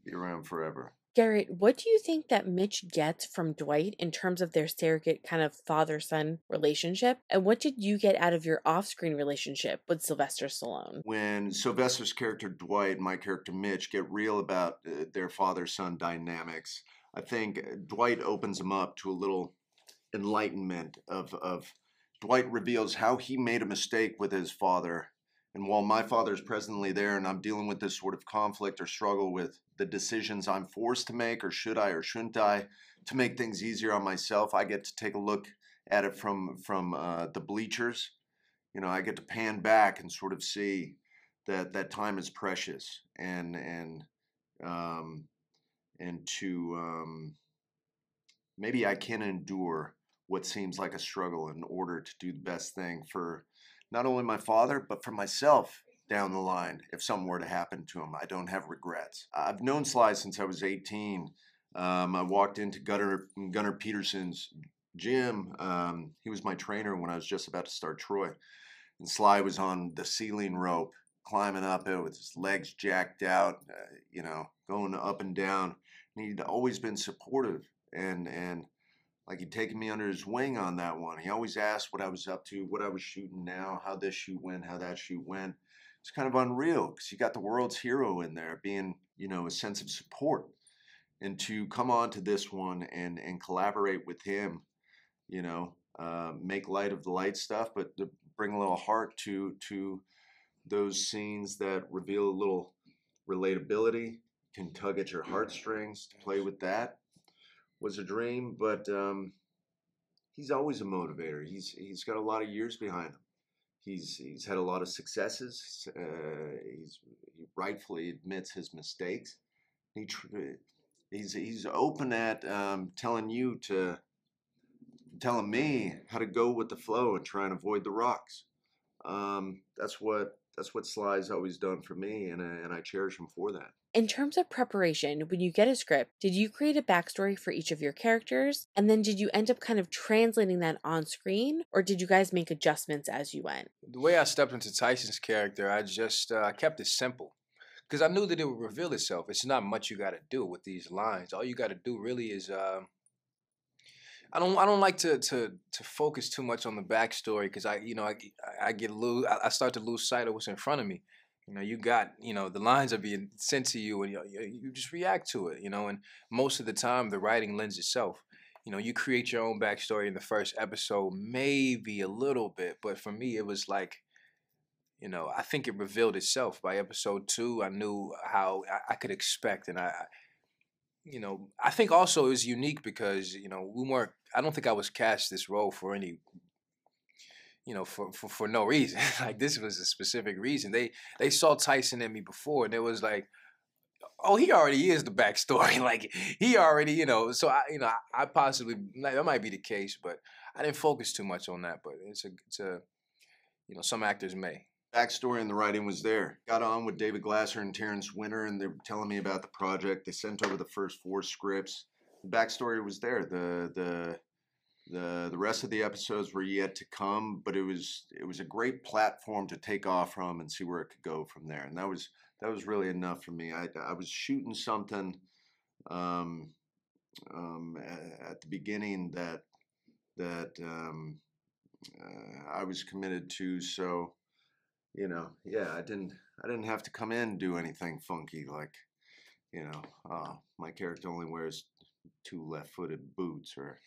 be around forever. Garrett, what do you think that Mitch gets from Dwight in terms of their surrogate kind of father-son relationship? And what did you get out of your off-screen relationship with Sylvester Stallone? When Sylvester's character Dwight and my character Mitch get real about their father-son dynamics, I think Dwight opens him up to a little enlightenment of Dwight reveals how he made a mistake with his father. And while my father is presently there and I'm dealing with this sort of conflict or struggle with the decisions I'm forced to make, or should I or shouldn't I, to make things easier on myself, I get to take a look at it from the bleachers. You know, I get to pan back and sort of see that time is precious, and to maybe I can endure what seems like a struggle in order to do the best thing for not only my father, but for myself down the line. If something were to happen to him, I don't have regrets. I've known Sly since I was 18. I walked into Gunnar Peterson's gym. He was my trainer when I was just about to start Troy. And Sly was on the ceiling rope, climbing up it with his legs jacked out, you know, going up and down. And he'd always been supportive and like he'd taken me under his wing on that one. He always asked what I was up to, what I was shooting now, how this shoot went, how that shoot went. It's kind of unreal because you got the world's hero in there being, you know, a sense of support. And to come on to this one and collaborate with him, you know, make light of the light stuff, but to bring a little heart to those scenes that reveal a little relatability, can tug at your heartstrings, to play with that was a dream. But he's always a motivator. He's got a lot of years behind him. He's had a lot of successes. He rightfully admits his mistakes. He's open at telling me how to go with the flow and try and avoid the rocks. That's what Sly's always done for me, and I cherish him for that. In terms of preparation, when you get a script, did you create a backstory for each of your characters? And then did you end up kind of translating that on screen, or did you guys make adjustments as you went? The way I stepped into Tyson's character, I just kept it simple. Because I knew that it would reveal itself. It's not much you got to do with these lines. All you got to do really is I don't like to focus too much on the backstory, because I start to lose sight of what's in front of me. You know, you got, you know, the lines are being sent to you, and you just react to it, you know. And most of the time, the writing lends itself. You know, you create your own backstory in the first episode, maybe a little bit, but for me, it was like, you know, I think it revealed itself. By episode 2, I knew how I could expect, and you know, I think also it was unique because, you know, I don't think I was cast this role for any, you know, for no reason. Like, this was a specific reason. They saw Tyson in me before, and it was like, oh, he already is the backstory. Like, he already, you know. So I possibly, that might be the case, but I didn't focus too much on that. But it's a, you know, some actors may. Backstory and the writing was there. Got on with David Glasser and Terrence Winter, and they were telling me about the project. They sent over the first 4 scripts. The backstory was there. The rest of the episodes were yet to come, but it was a great platform to take off from and see where it could go from there. And that was really enough for me. I was shooting something at the beginning that I was committed to. So, you know, yeah, I didn't have to come in and do anything funky like, you know, my character only wears 2 left-footed boots, or,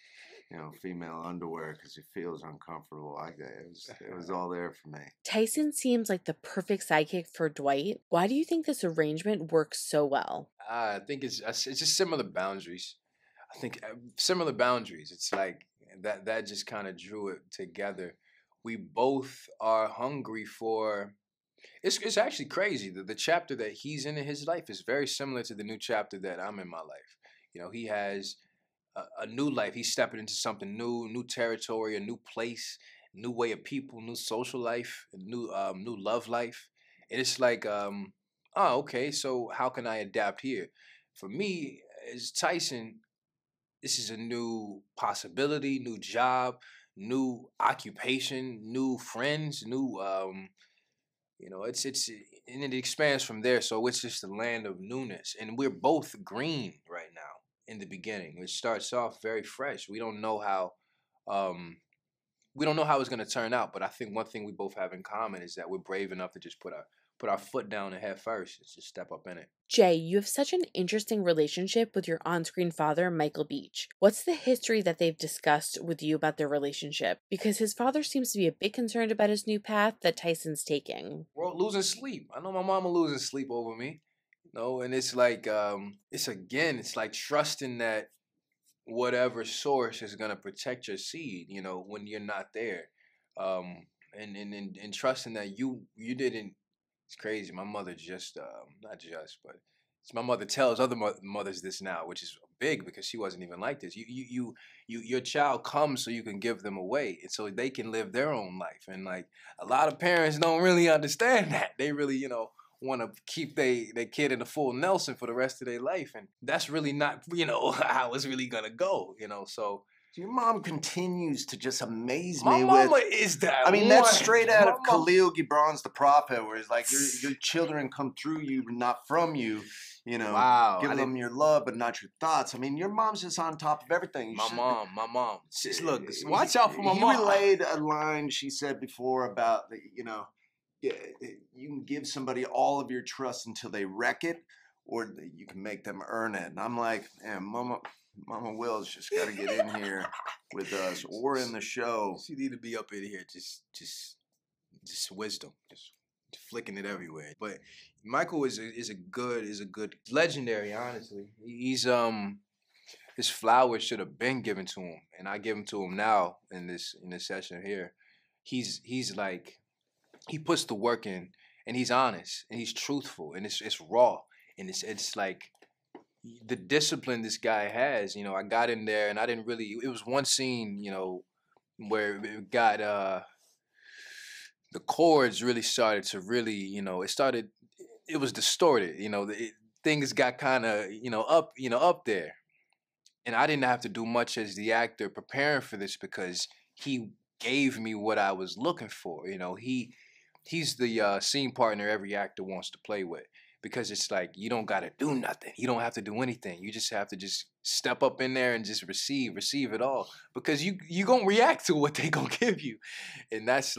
you know, female underwear because he feels uncomfortable. It was all there for me. Tyson seems like the perfect sidekick for Dwight. Why do you think this arrangement works so well? I think it's just similar boundaries. I think similar boundaries. It's like that just kind of drew it together. We both are hungry for. It's actually crazy. The chapter that he's in his life is very similar to the new chapter that I'm in my life. You know, he has a new life. He's stepping into something new territory, a new place, new way of people, new social life, new love life. And it's like, oh, okay, so how can I adapt here? For me, as Tyson, this is a new possibility, new job, new occupation, new friends, new it's and it expands from there. So it's just a land of newness, and we're both green right now in the beginning. It starts off very fresh. Um, we don't know how it's going to turn out, but I think one thing we both have in common is that we're brave enough to just put our foot down and head first. It's just step up in it. Jay, you have such an interesting relationship with your on-screen father, Michael Beach. What's the history that they've discussed with you about their relationship? Because his father seems to be a bit concerned about his new path that Tyson's taking. We're losing sleep. I know my mama losing sleep over me. And it's like it's like trusting that whatever source is gonna protect your seed, when you're not there. And trusting that you didn't. It's crazy. My mother just not just, but my mother tells other mothers this now, which is big because she wasn't even like this. Your child comes so you can give them away, and so they can live their own life. And like a lot of parents don't really understand that. They really, want to keep their kid in a full Nelson for the rest of their life, and that's really not, how it's really gonna go. So. Your mom continues to just amaze My me mama with. is that. I mean, one. that's straight out My of mama- Khalil Gibran's The Prophet, where it's like your children come through you, not from you. Wow, give them your love, but not your thoughts. I mean, your mom's just on top of everything. My mom. Just look, watch out for my He mom. relayed a line she said before about you can give somebody all of your trust until they wreck it, or you can make them earn it. And I'm like, man, Mama Will's just got to get in here with us or in the show. She need to be up in here, just wisdom, just flicking it everywhere. But Michael is a good legendary. Honestly, he's his flowers should have been given to him, and I give them to him now in this session here. He's like he puts the work in, and he's honest, and he's truthful, and it's raw, and it's like. The discipline this guy has, I got in there and I didn't really. It was one scene, where it got the chords really started to really, it was distorted, things got kind of, up there, and I didn't have to do much as the actor preparing for this because he gave me what I was looking for. He's the scene partner every actor wants to play with. Because it's like, you don't got to do nothing. You don't have to do anything. You just have to just step up in there and just receive it all. Because you going to react to what they going to give you. And that's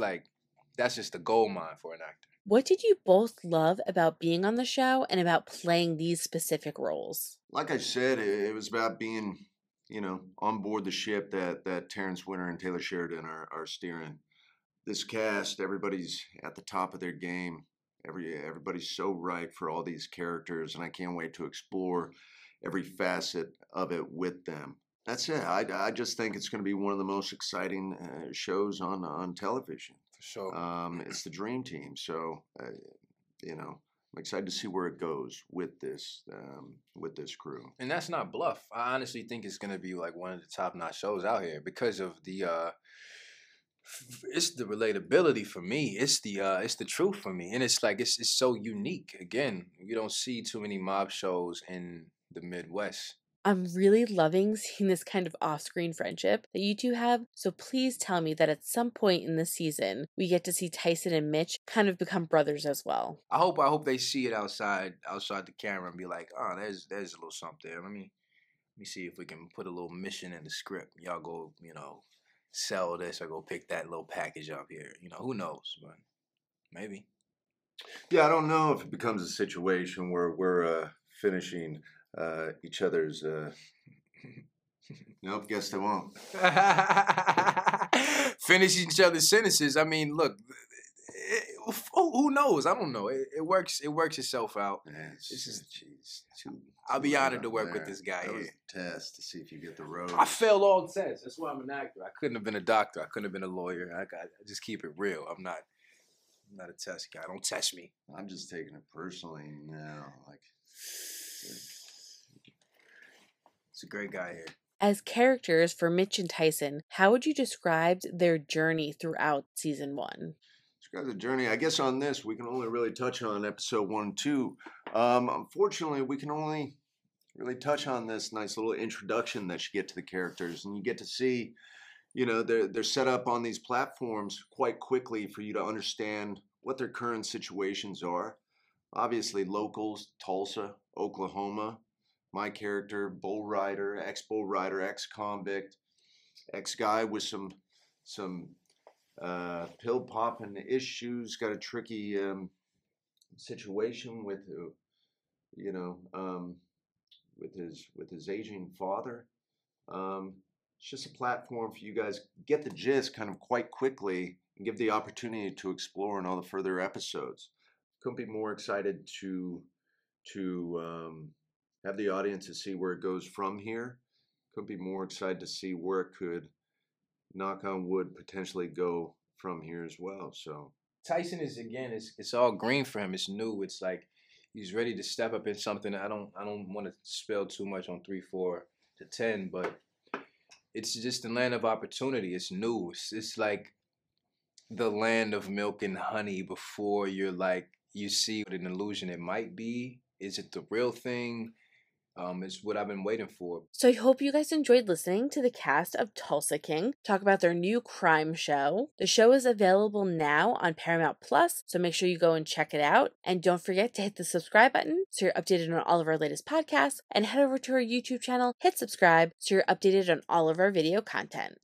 just a gold mine for an actor. What did you both love about being on the show and about playing these specific roles? Like I said, it was about being, on board the ship that Terrence Winter and Taylor Sheridan are steering. This cast, everybody's at the top of their game. Everybody's so right for all these characters, and I can't wait to explore every facet of it with them. That's it. I just think it's going to be one of the most exciting shows on television. For sure. It's the dream team, so I'm excited to see where it goes with this crew. And that's not bluff. I honestly think it's going to be like one of the top-notch shows out here because of the. It's the relatability for me. It's the truth for me, and it's like it's so unique. Again, you don't see too many mob shows in the Midwest. I'm really loving seeing this kind of off-screen friendship that you two have. So please tell me that at some point in the season we get to see Tyson and Mitch kind of become brothers as well. I hope they see it outside the camera and be like, oh, there's a little something there. Let me see if we can put a little mission in the script. Y'all go, sell this or go pick that little package up here. Who knows, but maybe. Yeah, I don't know if it becomes a situation where we're finishing each other's. Nope, guess they won't. Finish each other's sentences. I mean, look, who knows? I don't know. It works itself out. Yeah, I'll be honored to work with this guy that here. was a test to see if you get the road. I failed all the tests. That's why I'm an actor. I couldn't have been a doctor. I couldn't have been a lawyer. I just keep it real. I'm not a test guy. Don't test me. I'm just taking it personally now. It's a great guy here. As characters for Mitch and Tyson, how would you describe their journey throughout season 1? Describe the journey. I guess on this, we can only really touch on episode 1 and 2. Unfortunately, we can only really touch on this nice little introduction that you get to the characters, and you get to see, you know, they're set up on these platforms quite quickly for you to understand what their current situations are. Obviously, locals, Tulsa, Oklahoma. My character, bull rider, ex-convict, ex-guy with some pill popping issues. Got a tricky situation with, you know, with his aging father. It's just a platform for you guys to get the gist kind of quite quickly and give the opportunity to explore in all the further episodes. Couldn't be more excited to have the audience to see where it goes from here. Couldn't be more excited to see where it could, knock on wood, potentially go from here as well. So Tyson is, again, it's all green for him. It's new. It's like he's ready to step up in something. I don't want to spell too much on 3, 4 to 10, but it's just the land of opportunity. It's new. It's like the land of milk and honey before you see what an illusion it might be. Is it the real thing? It's what I've been waiting for. So I hope you guys enjoyed listening to the cast of Tulsa King talk about their new crime show. The show is available now on Paramount Plus, so make sure you go and check it out. And don't forget to hit the subscribe button so you're updated on all of our latest podcasts, and head over to our YouTube channel, hit subscribe so you're updated on all of our video content.